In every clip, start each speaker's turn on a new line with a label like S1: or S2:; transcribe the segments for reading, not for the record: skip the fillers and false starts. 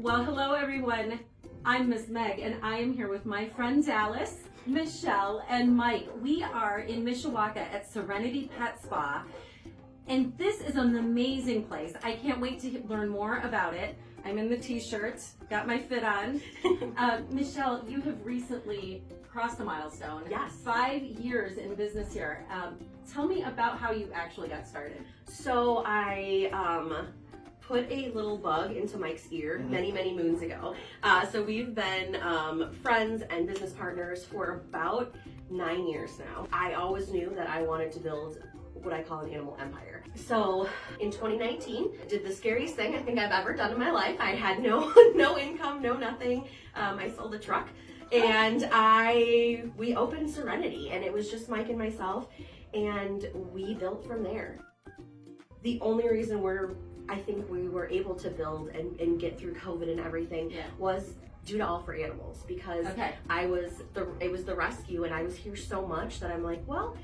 S1: Well, hello everyone. I'm Miss Meg and I am here with my friend Dallas, Michelle, and Mike. We are in Mishawaka at Serenity Pet Spa, and this is an amazing place. I can't wait to learn more about it. I'm in the t-shirt, got my fit on. Michelle, you have recently crossed a milestone.
S2: Yes.
S1: 5 years in business here. Tell me about how you actually got started.
S2: So I put a little bug into Mike's ear many moons ago. So we've been friends and business partners for about 9 years now. I always knew that I wanted to build what I call an animal empire. So in 2019, I did the scariest thing I think I've ever done in my life. I had no income, no nothing. I sold a truck and we opened Serenity, and it was just Mike and myself, and we built from there. The only reason I think we were able to build and get through COVID and everything was due to All for Animals, because it was the rescue, and I was here so much that I'm like, well,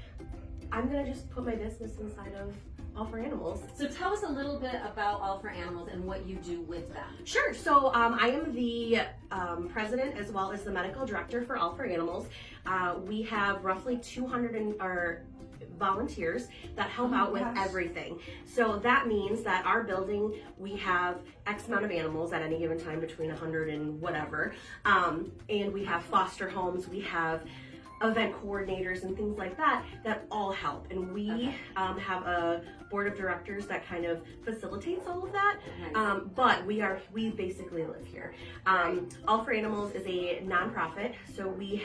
S2: I'm gonna just put my business inside of All for Animals.
S1: So tell us a little bit about All for Animals and what you do with them.
S2: Sure. So I am the president as well as the medical director for All for Animals. We have roughly 200 volunteers that help out with everything. So that means that our building, we have X amount of animals at any given time, between 100 and whatever. And we have foster homes, we have event coordinators and things like that all help. And we have a board of directors that kind of facilitates all of that. Nice. But we basically live here. All for Animals is a nonprofit, so we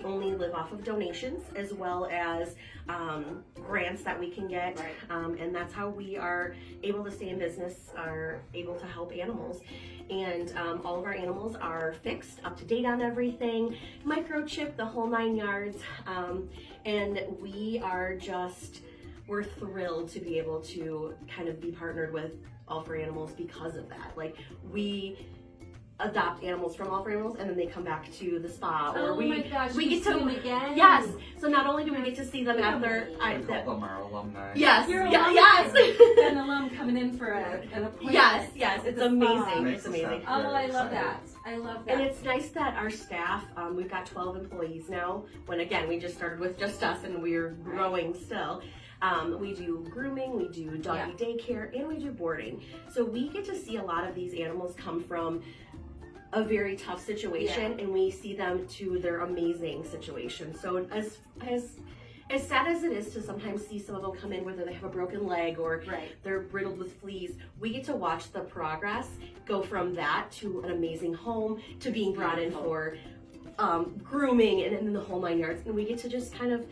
S2: only live off of donations as well as grants that we can get. And that's how we are able to stay in business, are able to help animals. And all of our animals are fixed, up to date on everything, microchipped, the whole 9 yards. And we're thrilled to be able to kind of be partnered with All for Animals because of that. Like, we adopt animals from All for Animals, and then they come back to the spa, or we get to
S1: see them again.
S2: Yes. So not only do we get to see them at their,
S3: all them are alumni.
S2: Yes.
S1: You're
S2: Yes.
S1: an alum coming in for an appointment.
S2: Yes. It's amazing. It's amazing.
S1: Oh, I love that. I love that.
S2: And it's nice that our staff, we've got 12 employees now, when again, we just started with just us and we're growing still. We do grooming, we do doggy daycare, and we do boarding. So we get to see a lot of these animals come from a very tough situation, and we see them to their amazing situation. So as sad as it is to sometimes see some of them come in, whether they have a broken leg or they're riddled with fleas, we get to watch the progress go from that to an amazing home, to being brought in for grooming and in the whole 9 yards. And we get to just kind of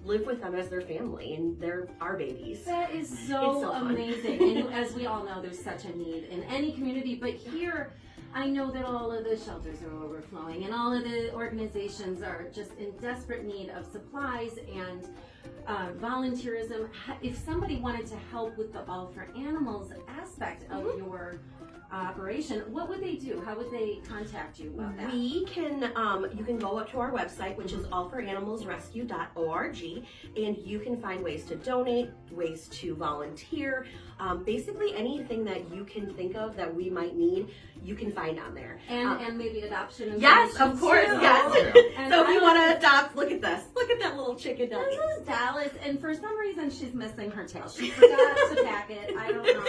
S2: live with them as their family, and they're our babies.
S1: That is so amazing. And as we all know, there's such a need in any community, but here, I know that all of the shelters are overflowing, and all of the organizations are just in desperate need of supplies and volunteerism. If somebody wanted to help with the All for Animals aspect of your operation, what would they do? How would they contact you about that?
S2: We can, you can go up to our website, which is allforanimalsrescue.org, and you can find ways to donate, ways to volunteer, basically anything that you can think of that we might need, you can find on there.
S1: And maybe adoption.
S2: Yes, of course,
S1: too.
S2: yes. So if you want to adopt, look at this. Look at that little chicken doggy.
S1: This is Dallas, and for some reason she's missing her tail. She forgot to pack it. I don't know.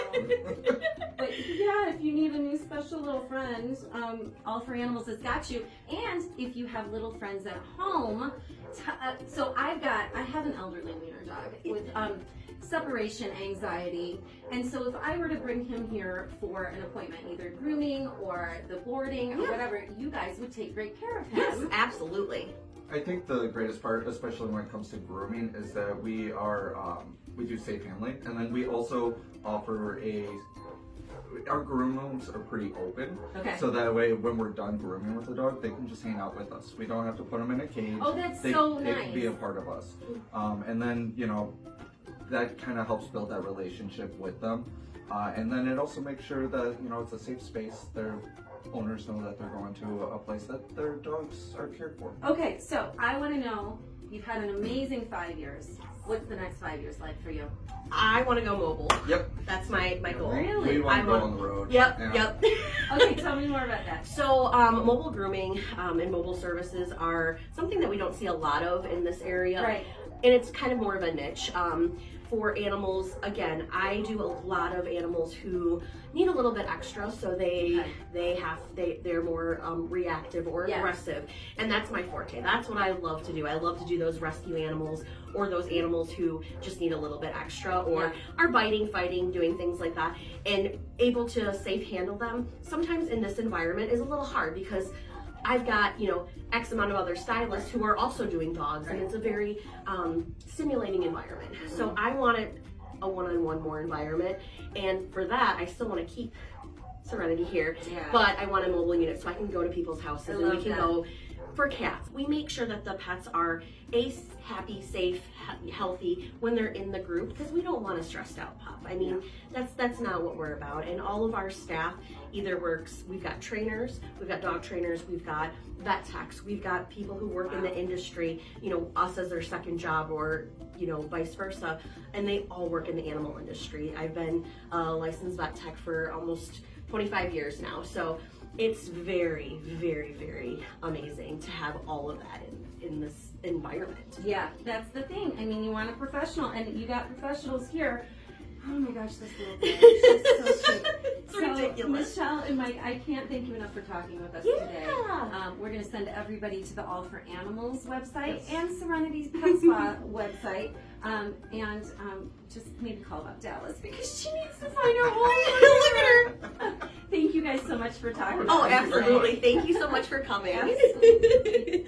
S1: But yeah, if you need a new special little friend, All for Animals has got you. And if you have little friends at home, so I have an elderly wiener dog with separation anxiety, and so if I were to bring him here for an appointment, either grooming or the boarding or whatever, you guys would take great care of him.
S2: Yes, absolutely.
S3: I think the greatest part, especially when it comes to grooming, is that we do safe handling, and then we also offer our groom rooms are pretty open. So that way, when we're done grooming with the dog, they can just hang out with us. We don't have to put them in a cage.
S1: Oh, that's
S2: nice.
S3: They can be a part of us. And then, that kind of helps build that relationship with them. And then it also makes sure that, it's a safe space. Their owners know that they're going to a place that their dogs are cared for.
S1: Okay, so I want to know, you've had an amazing 5 years. What's the next 5 years like for you?
S2: I want to go mobile.
S3: Yep.
S2: That's my goal.
S1: Really?
S3: We want to go on the road.
S2: Yep,
S3: yeah.
S2: yep.
S1: Okay, tell me more about that.
S2: So mobile grooming and mobile services are something that we don't see a lot of in this area.
S1: Right.
S2: And it's kind of more of a niche. For animals, again, I do a lot of animals who need a little bit extra, so they're more reactive or aggressive, and that's my forte. That's what I love to do. I love to do those rescue animals or those animals who just need a little bit extra or are biting, fighting, doing things like that, and able to safe handle them. Sometimes in this environment is a little hard because I've got, X amount of other stylists who are also doing dogs, and it's a very stimulating environment. So I wanted a one-on-one more environment, and for that, I still want to keep Serenity here, but I want a mobile unit so I can go to people's houses and we can go. For cats, we make sure that the pets are happy, safe, healthy when they're in the group, because we don't want a stressed out pup. I mean, that's not what we're about. And all of our staff either works, we've got trainers, we've got dog trainers, we've got vet techs, we've got people who work in the industry, us as their second job, or vice versa, and they all work in the animal industry. I've been a licensed vet tech for almost 25 years now, so it's very, very, very amazing to have all of that in this environment.
S1: Yeah, that's the thing. I mean, you want a professional, and you got professionals here. Oh my gosh, this little girl, she's so cute.
S2: It's ridiculous.
S1: Michelle and Mike, I can't thank you enough for talking with us today. We're going to send everybody to the All for Animals website and Serenity's Pet Spaw website. And just maybe call up Dallas because she needs to find her home. Look at her. Thank you guys so much for talking.
S2: Oh, absolutely. Thank you so much for coming.
S1: Absolutely.